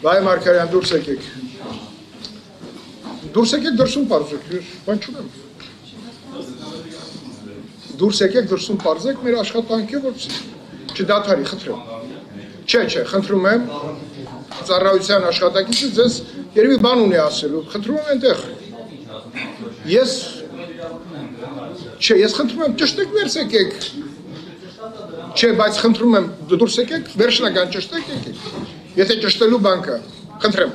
Վայ Մարգարյան, դուրս եկեք։ Դուրս եկեք դրսում պարզեք, բան չունեմ։ Դուրս եկեք դրսում պարզեք մեր աշխատանքի, որ չդադարի, խնդրեմ։ Չէ, խնդրում եմ ծառայության աշխատակիցը ձեզ երևի բան ունի ասելու, խնդրում եմ այնտեղ։ Ես խնդրում եմ ճշտեք ներս եկեք։ Չէ, բայց խնդրում եմ դուրս եկեք, վերջնական ճշտեք եկեք։ Եթե ճշտելու բան կա, խնդրեմ։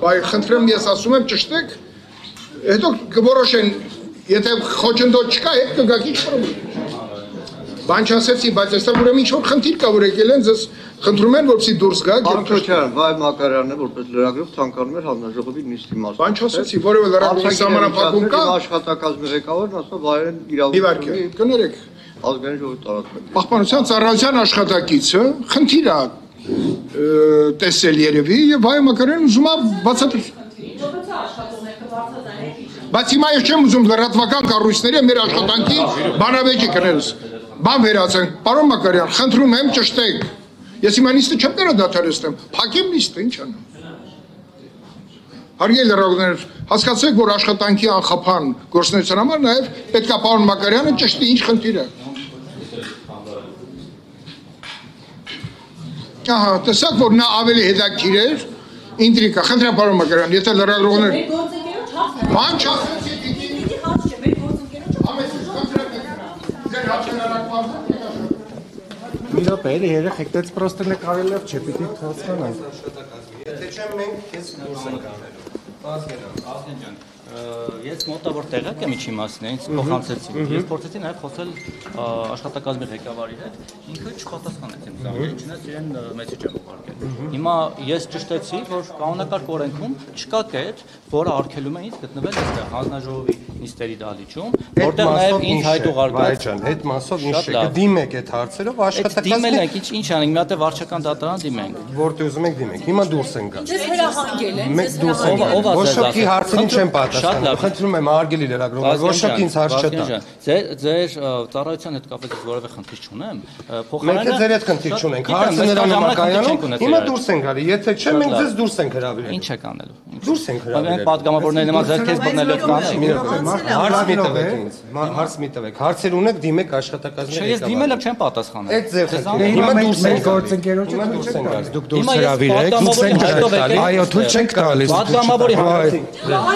Բայ խնդրեմ ես ասում եմ ճշտեք, հետո կորոշեն, եթե խոչընդոտ չկա, հետ կգաք ինչ պրոբլեմ։ Բան չասեցի, բայց այստեղ ուրեմն ինչ որ խնդիր կա, որ եկել են ձեզ խնդրում են, որպեսզի դուրս գաք։ Պարոն Վայ Մակարյանն է, որպես լրագրող ցանկանում էր հանձնաժողովի նիստի մասնակցել։ Բան չասեցի, որևէ լրագրողի սահմանափակում կա։ Աշխատակազմի ղեկավարն ասա Վայեն իրավունք ունի։ Կներեք։ Ազգային ժողովի տարածքում։ Պահպանության ծառայության աշխատակիցը խնդիր է տեսել երևի եւ Վայ Մակարյանն ուզում է բացատրել։ Բայց հիմա ես չեմ ուզում լրատվական կառույցների մեր աշխատանքի բանավեճի կներես։ Բան վերացանք, պարոն Մակարյան, խնդրում եմ ճշտեք։ Ես հիմա նիստը չեմ կարող դադարեցնեմ, փակեմ նիստը, ինչ անեմ։ Հարգելի լրագրողներ, հասկացեք, որ աշխատանքի անխափան գործունեության համար նաև պետք է պարոն Մակարյանը ճշտի ինչ խնդիր է։ Ահա, տեսակ, որ նա ավելի հետաքրքիր էր, ինտրիգա, խնդրեմ պարոն Մակարյան, եթե լրագրողներ բան չասեցի, Մի րոպե, երեխեք, դες պրոստը նկարելով չէ, պիտի հասկանանք։ Եթե չեմ մենք քեզ դուրս ենք անելու։ Ազգեն ջան, ես մոտավոր տեղակ եմ ինչի մասն է, ինձ փոխանցեցին։ Ես փորձեցի նաև խոսել աշխատակազմի ղեկավարի հետ, ինքը չպատասխանեց իմ զանգերին, չնայած իրեն մեսեջ եմ ուղարկել։ Հիմա ես ճշտեցի, որ կանոնակարգ օրենքում չկա կետ, որը արգելում է ինձ գտնվել այստեղ հանձնաժողովի նիստերի դահլիճում, որտեղ նաև ինձ հայտուղարկված այդ մասով ինչ է, դիմեք այդ հարցերով աշխատակազմի։ Դիմել ենք, ինչ անենք, մի հատ է վարչական դատարան դիմենք։ Որտե ուզում եք դիմենք։ Հիմա դուրս են գալ։ Ձեզ հրահանգել են, Մենք դուրս ենք գալ։ Ոչ ոքի հարցերին չեմ պատասխանում։ Խնդրում եմ արգելի լրագրողներ, ոչ ոք ինձ հարց չտա։ Ձեր ծառայության հետ կապված որևէ խնդիր չունեմ։ Մենք ձեր հետ խնդիր չունենք։ Հարցը նրա նամակայանում։ Հիմա դուրս են գալի։ Եթե չէ, մենք ձեզ դուրս ենք հրավիրել։ Ինչ եք անելու։ Դուրս ենք հրավիրել։ Մենք պատգամավորների նման ձեռքից բռնելով կանենք։ Հարց մի տվեք ինձ։ Հարց մի տվեք։ Հարցեր ունեք, դիմեք աշխատակազմի ղեկավարին։ Ես դիմել եմ, չեմ պատասխանել։ Այդ ձեր խնդիրը։ Հիմա դուրս են գործընկերոջը դուրս են գալիս։ Դուք դուրս հրավիրեք, դուք եք տալիս։ Այո, թույլ չենք տալիս։ Պատգամավորի Այ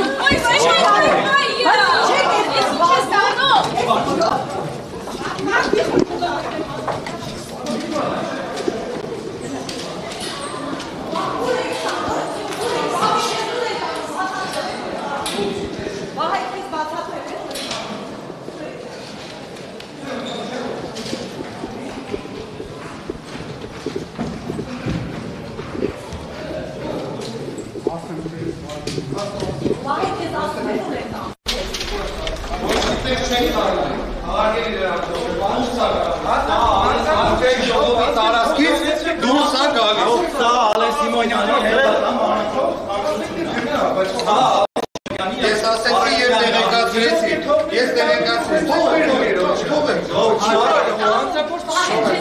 Ես ասեցի եւ տեղեկացրեցի։ Ես տեղեկացրեցի։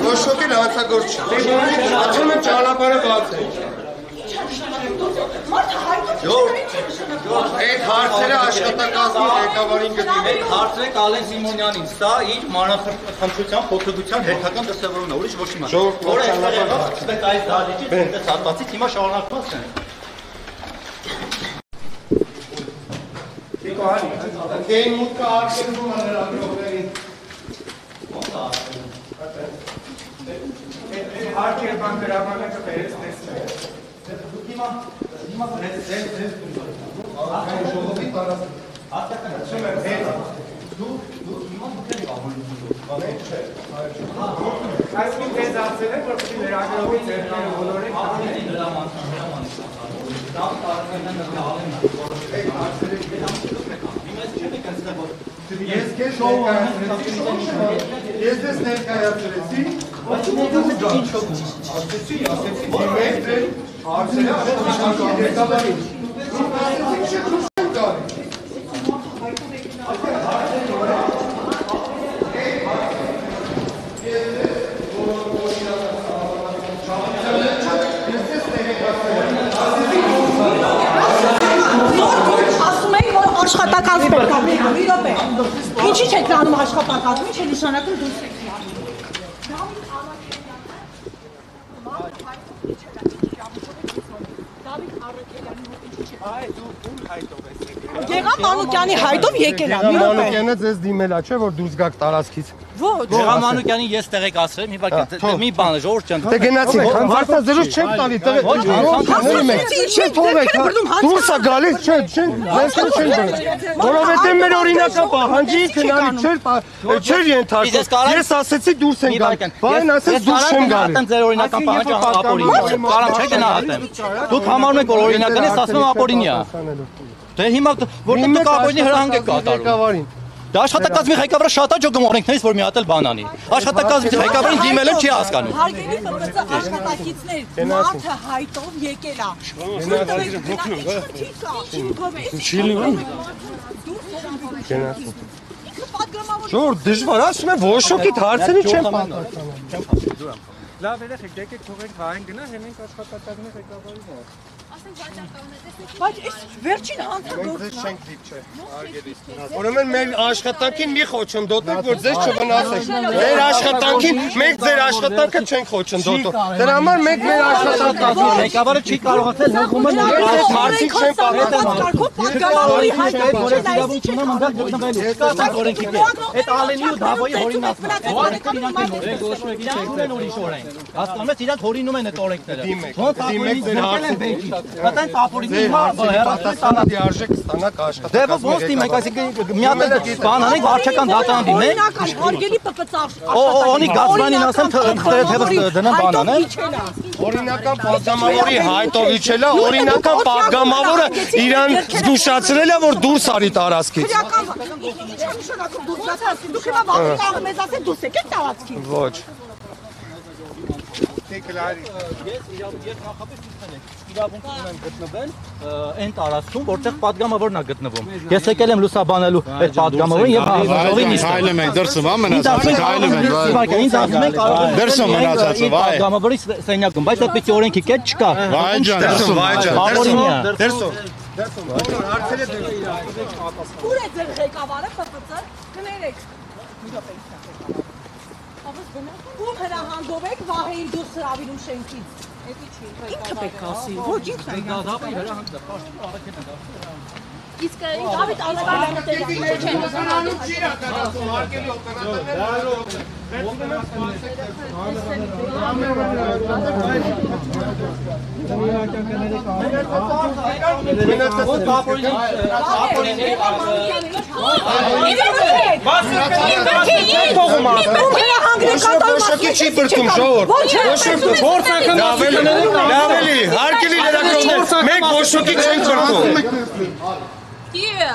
Ոչ ոքի հանցագործ չի։ Ասում եմ ճանապարհը բաց է։ Այդ հարցերը աշխատակազմի ղեկավարին կդիմեք։ Այդ հարցրեք Ալեն Սիմոնյանին, սա իր մանրախնդրության փոփոխության հերթական դրսևորումն է, ուրիշ ոչ մի բան։ Որը այստեղ այս դահլիճից այդպես հատվածից հիմա շարունակված է։ Դեն մուտքը արգելվում է լրագրողներին։ Հարկ է բան գրամանակը բերես տեսնեք։ Դուք հիմա Ազգային ժողովի տարածքում։ Ասում եմ, դուք հիմա դուք եք ավելին։ Այսինքն դες ասել եք, որ պիտի լրագրողի ձեռքերը բոլորին Ավելի դրամանցան։ Դա տարածքներն են ալենը։ Այդ հարցերը Ես քեզ ներկայացրեցի, ես դες ներկայացրեցի, ասեցի, դիմեք ձեր հարցերը աշխատակազմի ղեկավարին։ Ես Ասում եք, որ աշխատակազմ պետք է մի րոպե։ Ինչի՞ չեք անում աշխատակազմի, չէ նշանակում դուրս եք Գեղամ Մանուկյանի հայտով եկել է։ Մանուկյանը ձեզ դիմել է, չէ՞ որ դուրս գաք տարածքից։ Ոչ։ Գեղամ Մանուկյանին ես տեղեկացրել եմ, մի բան է, ժողովուրդ ջան։ Դե գնացիք, հարցազրույց չեք տալի, չէ՞ թողեք, դուրս է գալիս, չէ, չեն բռնում։ Որովհետև մեր օրինական պահանջի քնարի չէր ենթարկվում։ Ես ասեցի դուրս են գալ, բան ասես դուրս չեմ գալի։ Ձեր օրինական պահանջը ապօրինի է։ Կարամ չէ գնահատեմ։ Դուք համարում եք որ օրինական է, ասում եմ ապօրինի է։ Դե հիմա որտեղ դուք ապօրինի հրահանգ եք կատարում։ Դա աշխատակազմի ղեկավարը շատ է ջոգում օրենքներից, որ մի հատ էլ բան անի։ Աշխատակազմի ղեկավարին դիմել եմ չի հասկանում։ Հարգելի ՊՊՑ աշխատակիցներ, մարդը հայտով եկել է։ Ժողովուրդ դժվար ասում եմ ոչոքիդ հարցերի չեմ պատասխանում։ Լավ երեխեք, եկեք թողենք հային գնա, հենենք աշխատակազմի ղեկավարի մոտ։ Բայց այս վերջին հանցագործը Չենք դիպչե, արգելից։ Ուրեմն մեր աշխատանքին մի խոչընդոտեք, որ ձեզ չվնասեք։ Մեր աշխատանքին մենք ձեր աշխատանքը չենք խոչընդոտում։ Դրա համար մենք մեր աշխատանքը Ղեկավարը չի կարողացել հղումը հարցին չեմ պատգամավորի հայտով Այդ ալենի ու դավոյի հորինացումը։ Հասկանում եք, իրանք հորինում են այդ օրենքները։ Ոնց դիմեք ձեր հարցը։ Այդտեղ ապօրինի Ստանաք արժեք, ստանաք աշխատանք։ Դե ոնց դիմեք, այսինքն մի հատ բան անենք, վարչական դատարան դիմենք։ հարգելի ՊՊՑ Օնի գազմանին ասեմ, թեւս դնեմ բան անեմ։ Օրինական պատգամավորի հայտով իջել է, օրինական պատգամավորը իրան զգուշացրել է, որ դուրս արի տարածքից։ Դուք հիմա վաղ մեզ ասեք դուրս եկեք տարածքից։ Ոչ։ Ես նախապես իրավունք ունեմ գտնվել այն տարածքում, որտեղ պատգամավորն է գտնվում։ Ես եկել եմ լուսաբանելու այդ պատգամավորին եւ հավաքովին իսկ։ Հայլում եք դրսում, մնացածը հայլում եք։ Ինձ ասում եք Դրսում մնացածը, վայ։ Պատգամավորի սենյակում, բայց այդպեսի օրենքի կետ չկա։ Վայ ջան, դրսում, վայ ջան, դրսում։ Ուր է ձեր ղեկավարը ՊՊՑ կներեք։ Ում հրահանգով եք Վահեին դուրս հրավիրում շենքից։ Ինքը պետք է ասի։ Ոչ ինքն է։ Իսկ Դավիթ Ալեվյանը Ոչոքի չի բրդում, ժողովուրդ։ Լավ էլի, հարգելի լրագրողներ, մենք ոչոքի չենք բրդում։ Դիե